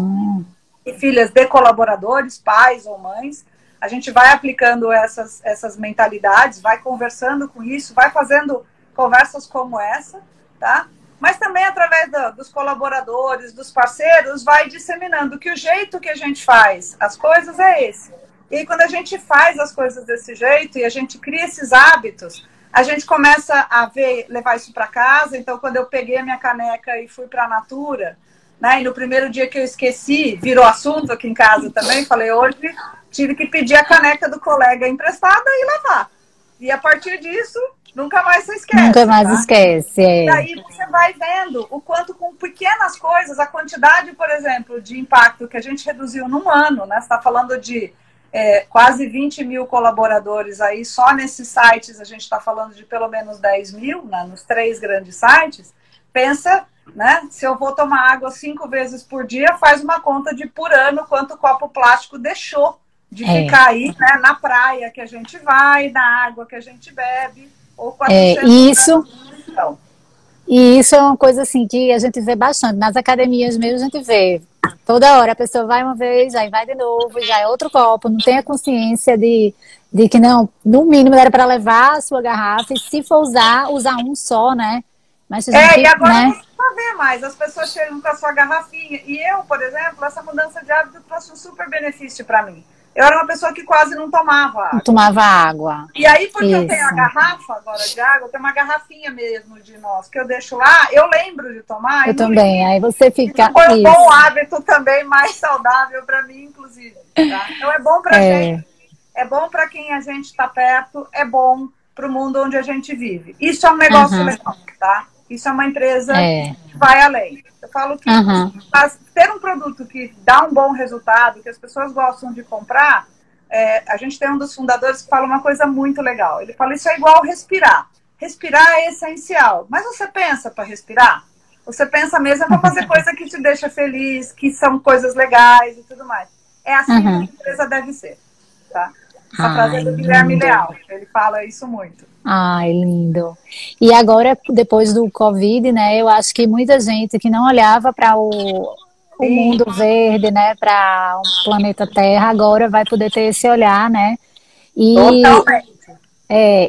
e filhas de colaboradores, pais ou mães. A gente vai aplicando essas mentalidades, vai conversando com isso, vai fazendo conversas como essa, tá? Mas também através dos colaboradores, dos parceiros, vai disseminando que o jeito que a gente faz as coisas é esse. E aí, quando a gente faz as coisas desse jeito e a gente cria esses hábitos, a gente começa a levar isso para casa. Então, quando eu peguei a minha caneca e fui para a Natura, né, e no primeiro dia que eu esqueci, virou assunto aqui em casa também, falei, hoje tive que pedir a caneca do colega emprestada e levar. E a partir disso, nunca mais você esquece. Nunca mais esquece. E aí você vai vendo o quanto, com pequenas coisas, a quantidade, por exemplo, de impacto que a gente reduziu num ano, né? Você está falando de quase 20 mil colaboradores aí, só nesses sites a gente está falando de pelo menos 10 mil, né, nos 3 grandes sites. Pensa, né, se eu vou tomar água 5 vezes por dia, faz uma conta de por ano quanto copo plástico deixou de ficar aí, né, na praia que a gente vai, na água que a gente bebe, ou com a E isso é uma coisa assim que a gente vê bastante. Nas academias mesmo a gente vê. Toda hora a pessoa vai uma vez, aí vai de novo, já é outro copo, não tem a consciência de que não, no mínimo era para levar a sua garrafa e se for usar um só, né? Mas e agora não precisa ver mais, as pessoas chegam com a sua garrafinha. E eu, por exemplo, essa mudança de hábito trouxe um super benefício para mim. Eu era uma pessoa que quase não tomava água. Não tomava água. E aí, porque eu tenho a garrafa agora de água, eu tenho uma garrafinha mesmo de nós, que eu deixo lá, eu lembro de tomar. Eu também, aí você fica... Isso foi um bom hábito também, mais saudável para mim, inclusive. Tá? Então é bom pra gente, é bom para quem a gente está perto, é bom para o mundo onde a gente vive. Isso é um negócio legal, tá? Isso é uma empresa que vai além. Eu falo que ter um produto que dá um bom resultado, que as pessoas gostam de comprar, a gente tem um dos fundadores que fala uma coisa muito legal. Ele fala, isso é igual respirar. Respirar é essencial. Mas você pensa para respirar? Você pensa mesmo para fazer coisa que te deixa feliz, que são coisas legais e tudo mais. É assim que a empresa deve ser, tá? Essa frase é do Guilherme Leal. Ele fala isso muito. Ai, lindo. E agora, depois do Covid, né, eu acho que muita gente que não olhava para o mundo verde, né, para o planeta Terra, agora vai poder ter esse olhar, né? Totalmente.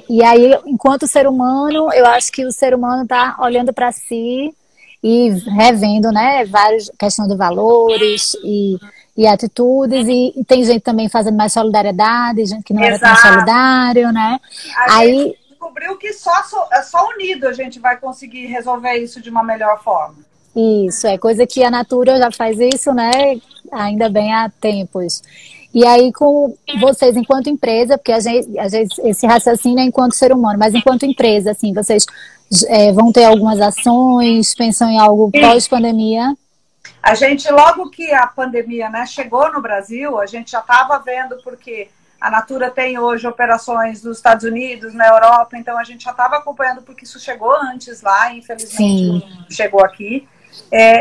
E aí, enquanto ser humano, eu acho que o ser humano está olhando para si e revendo, né, várias questões de valores e atitudes, e tem gente também fazendo mais solidariedade, gente que não era tão Exato. solidário, né? A Aí gente descobriu que só unido a gente vai conseguir resolver isso de uma melhor forma. isso, é coisa que a Natura já faz isso, né? Ainda bem há tempos. E aí, com vocês, enquanto empresa, porque a gente esse raciocínio é enquanto ser humano, mas enquanto empresa, assim, vocês vão ter algumas ações, pensam em algo pós-pandemia? A gente, logo que a pandemia, né, chegou no Brasil, a gente já estava vendo, porque a Natura tem hoje operações nos Estados Unidos, na Europa, então a gente já estava acompanhando, porque isso chegou antes lá, infelizmente chegou aqui.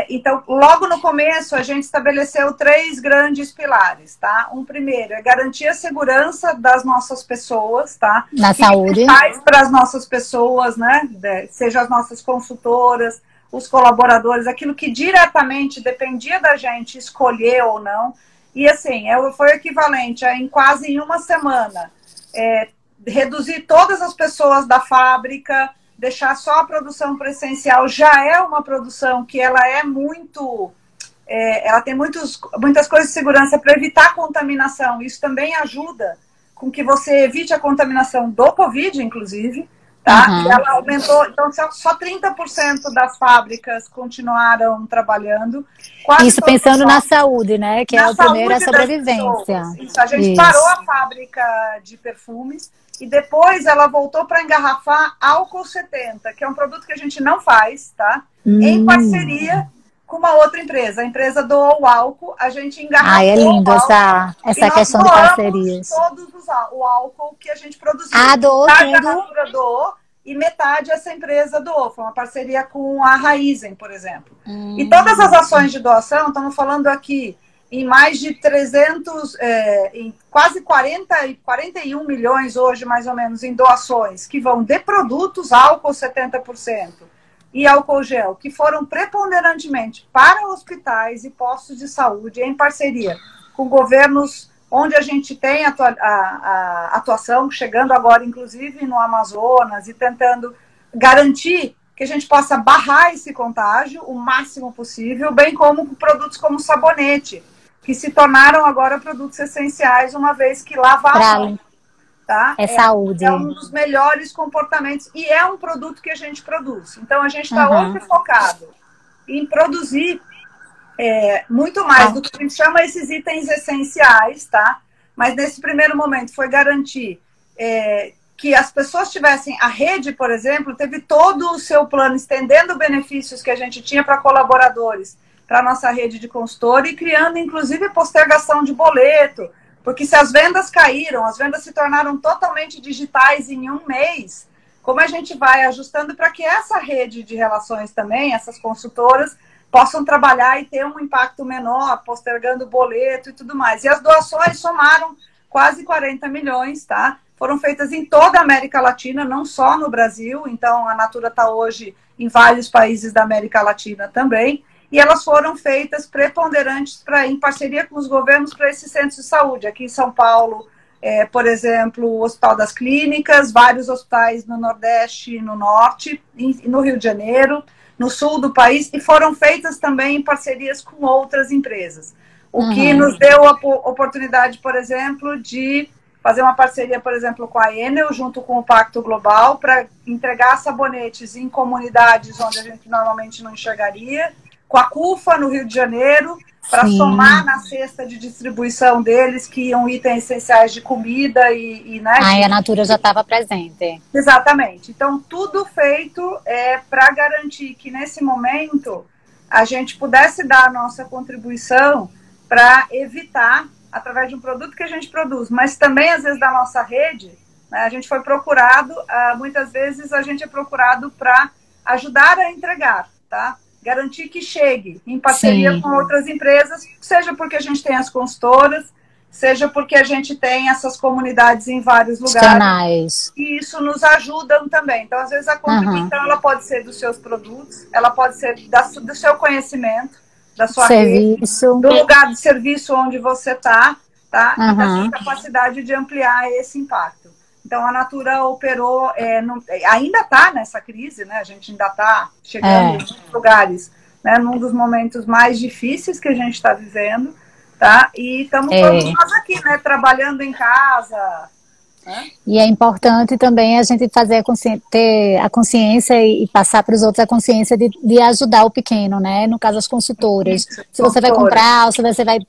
Então, logo no começo, a gente estabeleceu 3 grandes pilares, tá? Um primeiro é garantir a segurança das nossas pessoas, tá? Na saúde. Faz para as nossas pessoas, né? Seja as nossas consultoras, os colaboradores, aquilo que diretamente dependia da gente escolher ou não. E assim, foi equivalente a, quase em uma semana, reduzir todas as pessoas da fábrica, deixar só a produção presencial. Já é uma produção que ela é muito... ela tem muitas coisas de segurança para evitar a contaminação. Isso também ajuda com que você evite a contaminação do Covid, inclusive. Tá? E ela aumentou, então só 30% das fábricas continuaram trabalhando. Isso pensando na saúde, né? Que é o primeiro, a sobrevivência. Isso, a gente parou a fábrica de perfumes e depois ela voltou para engarrafar álcool 70, que é um produto que a gente não faz, tá? Em parceria com uma outra empresa. A empresa doou o álcool, a gente engarrafou. É lindo essa questão de parcerias. Todos o álcool que a gente produziu. Doou tudo. A Natura doou e metade essa empresa doou. Foi uma parceria com a Raizen, por exemplo. E todas as ações de doação, estamos falando aqui em mais de 300, em quase 41 milhões hoje, mais ou menos, em doações, que vão de produtos, álcool 70%, e álcool gel, que foram preponderantemente para hospitais e postos de saúde, em parceria com governos onde a gente tem a atuação, chegando agora, inclusive, no Amazonas, e tentando garantir que a gente possa barrar esse contágio o máximo possível, bem como produtos como sabonete, que se tornaram agora produtos essenciais, uma vez que lavavam. Tá? Saúde. É um dos melhores comportamentos e é um produto que a gente produz. Então, a gente está hoje focado em produzir muito mais do que a gente chama esses itens essenciais, tá? Mas nesse primeiro momento foi garantir que as pessoas tivessem... A rede, por exemplo, teve todo o seu plano, estendendo benefícios que a gente tinha para colaboradores, para a nossa rede de consultor e criando, inclusive, postergação de boleto. Porque se as vendas caíram, as vendas se tornaram totalmente digitais em um mês, como a gente vai ajustando para que essa rede de relações também, essas consultoras, possam trabalhar e ter um impacto menor, postergando o boleto e tudo mais. E as doações somaram quase 40 milhões, tá? Foram feitas em toda a América Latina, não só no Brasil. Então, a Natura está hoje em vários países da América Latina também. E elas foram feitas preponderantes em parceria com os governos para esses centros de saúde. Aqui em São Paulo, por exemplo, o Hospital das Clínicas, vários hospitais no Nordeste e no Norte, no Rio de Janeiro, no sul do país, e foram feitas também em parcerias com outras empresas. O que nos deu a oportunidade, por exemplo, de fazer uma parceria, por exemplo, com a Enel, junto com o Pacto Global, para entregar sabonetes em comunidades onde a gente normalmente não enxergaria, com a CUFA, no Rio de Janeiro, para somar na cesta de distribuição deles, que iam itens essenciais de comida né? A Natura já estava presente. Exatamente. Então, tudo feito para garantir que, nesse momento, a gente pudesse dar a nossa contribuição para evitar, através de um produto que a gente produz, mas também, às vezes, da nossa rede, né? A gente foi procurado, muitas vezes a gente é procurado para ajudar a entregar, tá? Garantir que chegue em parceria com outras empresas, seja porque a gente tem as consultoras, seja porque a gente tem essas comunidades em vários lugares. E isso nos ajuda também. Então, às vezes, a contribuição ela pode ser dos seus produtos, ela pode ser do seu conhecimento, da sua rede, do lugar de serviço onde você está, tá? E da sua capacidade de ampliar esse impacto. Então, a Natura operou, ainda está nessa crise, né? A gente ainda está chegando em lugares, né? Num dos momentos mais difíceis que a gente está vivendo, tá? E estamos todos nós aqui, né? Trabalhando em casa, né? E é importante também a gente fazer ter a consciência e passar para os outros a consciência de ajudar o pequeno, né? No caso, as consultoras. Isso, se você vai comprar, ou se você vai...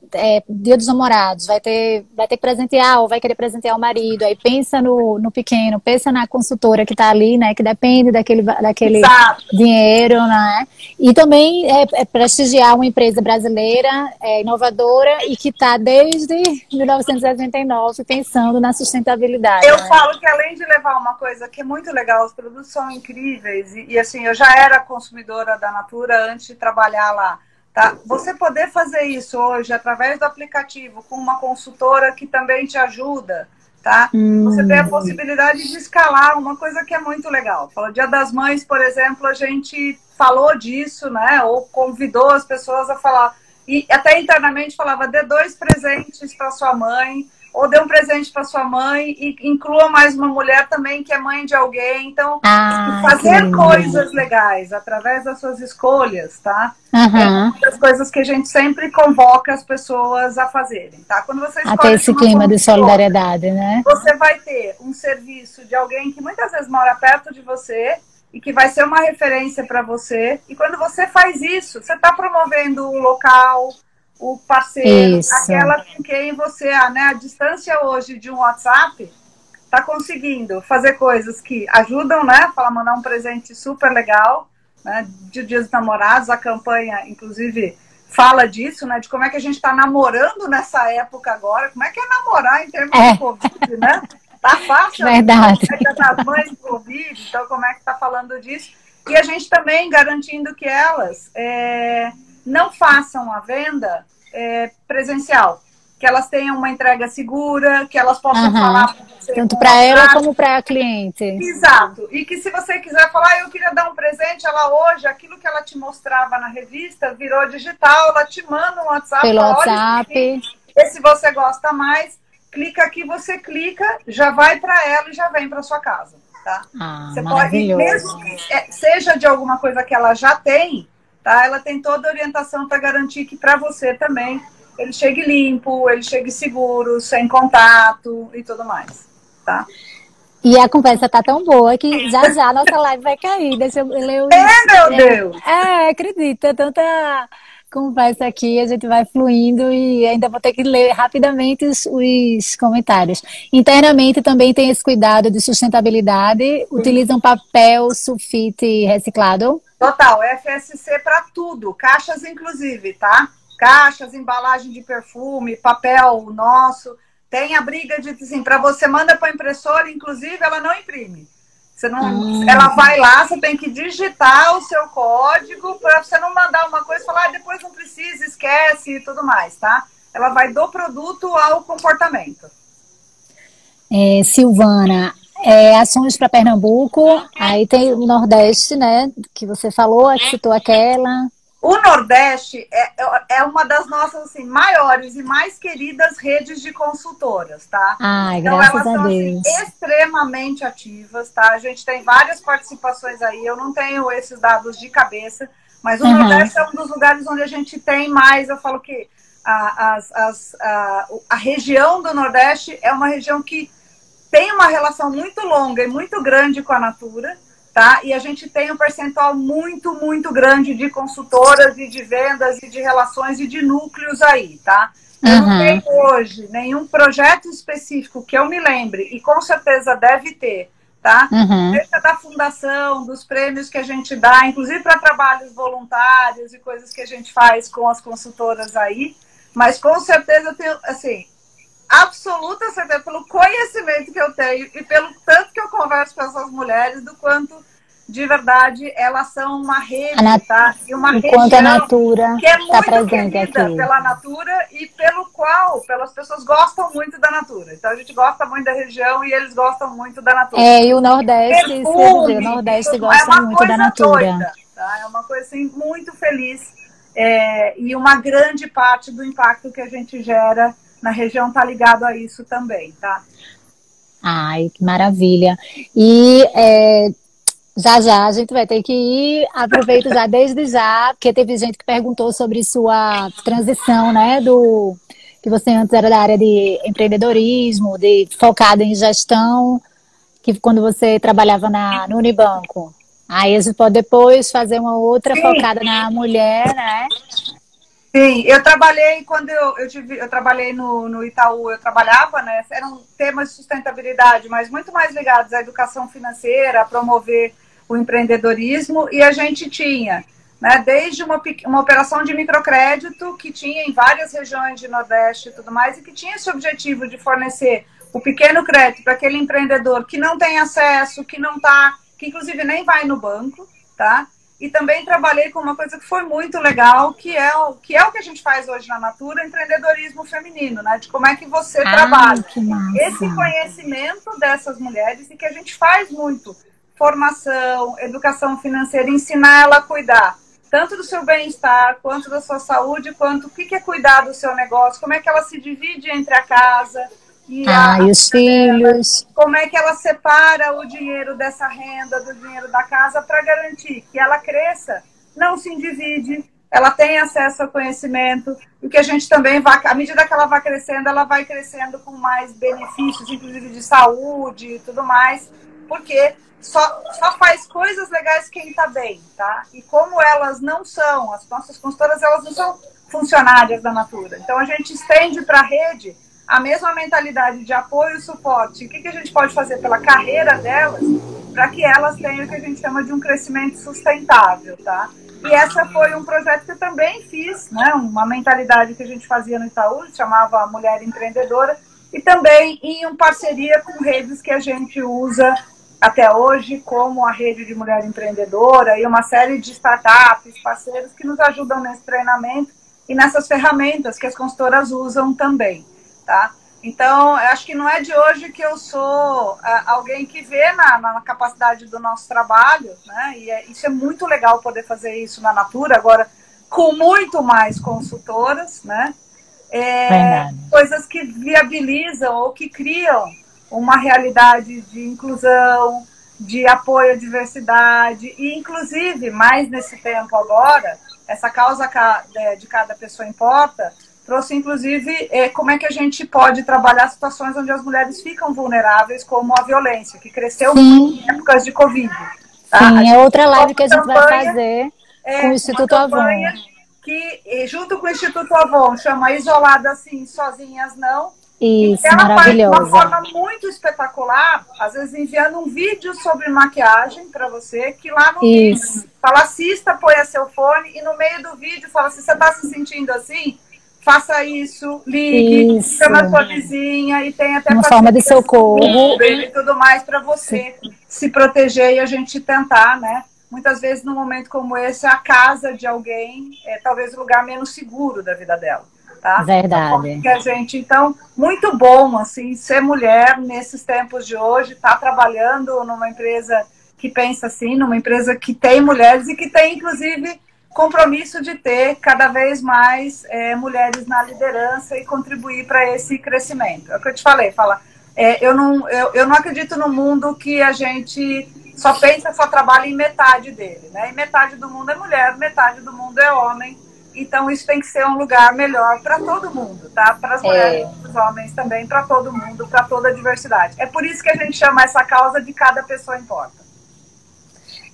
Dia dos Namorados, vai ter que presentear, ou vai querer presentear o marido. Aí pensa no pequeno, pensa na consultora que está ali, né? Que depende daquele dinheiro, né? E também prestigiar uma empresa brasileira, inovadora, e que está desde 1969 pensando na sustentabilidade. Eu falo que além de levar uma coisa que é muito legal, os produtos são incríveis, e assim, eu já era consumidora da Natura antes de trabalhar lá, tá? Você poder fazer isso hoje através do aplicativo com uma consultora que também te ajuda, tá? Você tem a possibilidade de escalar, uma coisa que é muito legal. Fala, Dia das Mães, por exemplo, a gente falou disso, né? Ou convidou as pessoas a falar, e até internamente falava, dê 2 presentes para sua mãe, ou dê um presente para sua mãe e inclua mais uma mulher também que é mãe de alguém. Então, fazer coisas legais através das suas escolhas, tá? É uma das coisas que a gente sempre convoca as pessoas a fazerem, tá? Quando você escolhe até esse clima de solidariedade, né? Você vai ter um serviço de alguém que muitas vezes mora perto de você e que vai ser uma referência para você. E quando você faz isso, você está promovendo o local, o parceiro, aquela com quem você, né, a distância hoje de um WhatsApp, está conseguindo fazer coisas que ajudam, né? Mandar um presente super legal, né? De Dia dos Namorados, a campanha, inclusive, fala disso, né? De como é que a gente está namorando nessa época agora, como é que é namorar em termos de Covid, né? Tá fácil. Verdade. As mães de Covid, então como é que está falando disso? E a gente também garantindo que elas não façam a venda presencial, que elas tenham uma entrega segura, que elas possam falar para você, tanto para ela como para a cliente. Exato. E que se você quiser falar, eu queria dar um presente, ela hoje, aquilo que ela te mostrava na revista virou digital, ela te manda um WhatsApp. Pelo WhatsApp. E se você gosta mais, clica aqui, você clica, já vai para ela e já vem para sua casa, tá? Você pode, mesmo que seja de alguma coisa que ela já tem, tá? Ela tem toda a orientação para garantir que para você também ele chegue limpo, ele chegue seguro, sem contato e tudo mais, tá? E a conversa tá tão boa que já a nossa live vai cair. Deixa eu ler meu Deus! Acredita, tanta conversa aqui, a gente vai fluindo e ainda vou ter que ler rapidamente os comentários. Internamente também tem esse cuidado de sustentabilidade, utilizam papel sulfite reciclado. Total, FSC para tudo, caixas inclusive, tá? Caixas, embalagem de perfume, papel nosso. Tem a briga de, assim, para você manda para a impressora, inclusive ela não imprime. Você não, ela vai lá, você tem que digitar o seu código para você não mandar uma coisa e falar, depois não precisa, esquece e tudo mais, tá? Ela vai do produto ao comportamento. Silvana, ações para Pernambuco, aí tem o Nordeste, né, que você falou, que citou aquela. O Nordeste é uma das nossas assim, maiores e mais queridas redes de consultoras, tá? Então elas são assim, extremamente ativas, tá? A gente tem várias participações aí, eu não tenho esses dados de cabeça, mas o Nordeste é um dos lugares onde a gente tem mais, eu falo que a região do Nordeste é uma região que tem uma relação muito longa e muito grande com a Natura, tá? E a gente tem um percentual muito, muito grande de consultoras e de vendas e de relações e de núcleos aí, tá? Eu não tenho hoje nenhum projeto específico que eu me lembre, e com certeza deve ter, tá? Seja da fundação, dos prêmios que a gente dá, inclusive para trabalhos voluntários e coisas que a gente faz com as consultoras aí, mas com certeza eu tenho, assim, absoluta certeza, pelo conhecimento que eu tenho e pelo tanto que eu converso com essas mulheres, do quanto de verdade elas são uma rede, tá? E uma região a Natura que é muito presente querida aqui pela Natura e pelas pessoas gostam muito da Natura. Então a gente gosta muito da região e eles gostam muito da Natura. E o Nordeste, o Nordeste gosta muito da Natura. Doida, tá? É uma coisa assim, muito feliz e uma grande parte do impacto que a gente gera na região tá ligado a isso também, tá? Ai, que maravilha. E já já a gente vai ter que ir. Aproveito já desde já, porque teve gente que perguntou sobre sua transição, né? Do que você antes era da área de empreendedorismo, de focada em gestão, que quando você trabalhava no Unibanco. Aí a gente pode depois fazer uma outra Sim, focada na mulher, né? sim. Eu trabalhei quando eu trabalhei no Itaú, eu trabalhava, né? Eram temas de sustentabilidade, mas muito mais ligados à educação financeira, a promover o empreendedorismo, e a gente tinha, né, desde uma operação de microcrédito que tinha em várias regiões de Nordeste e tudo mais, e que tinha esse objetivo de fornecer o pequeno crédito para aquele empreendedor que não tem acesso, que não tá, que inclusive nem vai no banco, tá? E também trabalhei com uma coisa que foi muito legal, que é o que a gente faz hoje na Natura, empreendedorismo feminino, né? De como é que você trabalha Que massa. esse conhecimento dessas mulheres, e que a gente faz muito formação, educação financeira, ensinar ela a cuidar tanto do seu bem-estar, quanto da sua saúde, quanto o que é cuidar do seu negócio, como é que ela se divide entre a casa e E os filhos. como é que ela separa o dinheiro dessa renda, do dinheiro da casa, para garantir que ela cresça, não se endivide, ela tem acesso ao conhecimento, e que a gente também vai, à medida que ela vai crescendo, ela vai crescendo com mais benefícios, inclusive de saúde e tudo mais, porque só faz coisas legais quem está bem, tá? E como elas não são, as nossas consultoras, elas não são funcionárias da Natura. Então a gente estende para a rede a mesma mentalidade de apoio e suporte. O que a gente pode fazer pela carreira delas para que elas tenham o que a gente chama de um crescimento sustentável, tá? E essa foi um projeto que eu também fiz, né? Uma mentalidade que a gente fazia no Itaú, chamava Mulher Empreendedora, e também em parceria com redes que a gente usa até hoje, como a Rede de Mulher Empreendedora e uma série de startups, parceiros que nos ajudam nesse treinamento e nessas ferramentas que as consultoras usam também, tá? Então, eu acho que não é de hoje que eu sou alguém que vê na capacidade do nosso trabalho, né? E isso é muito legal poder fazer isso na Natura, agora com muito mais consultoras, né? Coisas que viabilizam ou que criam uma realidade de inclusão, de apoio à diversidade, e inclusive, mais nesse tempo agora, essa causa de cada pessoa importa, trouxe inclusive como é que a gente pode trabalhar situações onde as mulheres ficam vulneráveis, como a violência, que cresceu muito em épocas de Covid. Tá? Sim, é outra live que a gente vai fazer com o Instituto Avon. Que, junto com o Instituto Avon, chama Isolada Assim, Sozinhas Não. Isso, ela maravilhosa. faz de uma forma muito espetacular, às vezes enviando um vídeo sobre maquiagem para você, que lá no vídeo fala, assista, põe seu fone, e no meio do vídeo fala, se você está se sentindo assim, faça isso, ligue, chama a sua vizinha, e tem até uma forma de socorro e tudo mais para você se proteger e a gente tentar, né? Muitas vezes, num momento como esse, a casa de alguém é talvez o lugar menos seguro da vida dela. Tá? Verdade. Que a gente, então, muito bom, assim, ser mulher nesses tempos de hoje, tá trabalhando numa empresa que pensa assim, numa empresa que tem mulheres e que tem, inclusive, compromisso de ter cada vez mais mulheres na liderança e contribuir para esse crescimento. É o que eu te falei, eu não acredito no mundo que a gente só pensa, só trabalha em metade dele, né? E metade do mundo é mulher, metade do mundo é homem. Então, isso tem que ser um lugar melhor para todo mundo, tá? Para as mulheres, para os homens também, para todo mundo, para toda a diversidade. É por isso que a gente chama essa causa de Cada Pessoa Importa.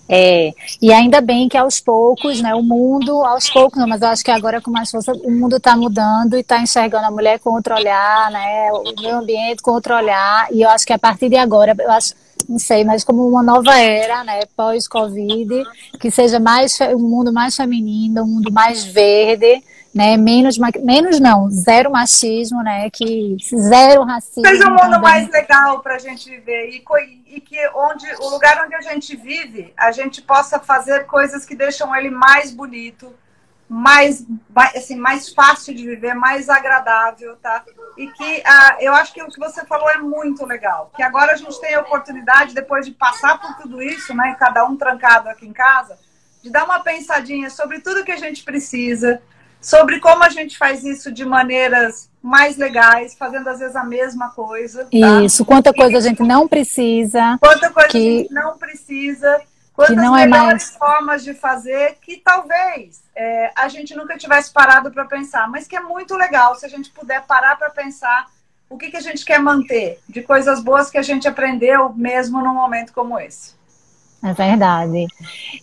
E ainda bem que aos poucos, né, o mundo, aos poucos não, mas eu acho que agora com mais força o mundo está mudando e está enxergando a mulher com outro olhar, né, o meio ambiente com outro olhar, e eu acho que a partir de agora, eu acho, não sei, mas como uma nova era, né, pós-Covid, que seja um mundo mais feminino, um mundo mais verde, né, menos não, zero machismo, né, que zero racismo. Seja um mundo mais legal para a gente viver e que o lugar onde a gente vive, a gente possa fazer coisas que deixam ele mais bonito, mais fácil de viver, mais agradável, tá? E que eu acho que o que você falou é muito legal, que agora a gente tem a oportunidade, depois de passar por tudo isso, né, cada um trancado aqui em casa, de dar uma pensadinha sobre tudo que a gente precisa, sobre como a gente faz isso de maneiras mais legais, fazendo às vezes a mesma coisa. Tá? Isso, quanta coisa a gente não precisa. Quanta coisa a gente não precisa. Quantas não é melhores formas de fazer que talvez a gente nunca tivesse parado para pensar, mas que é muito legal se a gente puder parar para pensar o que a gente quer manter de coisas boas que a gente aprendeu mesmo num momento como esse. É verdade.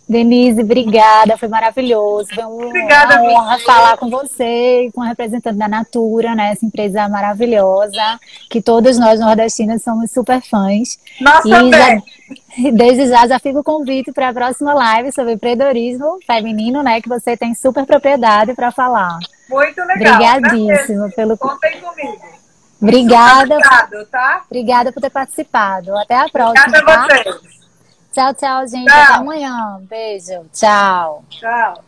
Denise, obrigada, foi maravilhoso. Foi Obrigada, uma honra falar com você, com a representante da Natura, né? Essa empresa maravilhosa, que todos nós nordestinos somos super fãs. Nós também. Desde já fica o convite para a próxima live sobre empreendedorismo feminino, né? Que você tem super propriedade para falar. Muito legal. Obrigadíssimo pelo. Contem comigo. Obrigada. Obrigado, tá? Obrigada por ter participado. Até a próxima. Obrigada a vocês. Tchau, tchau, gente. Tchau. Até amanhã. Beijo. Tchau. Tchau.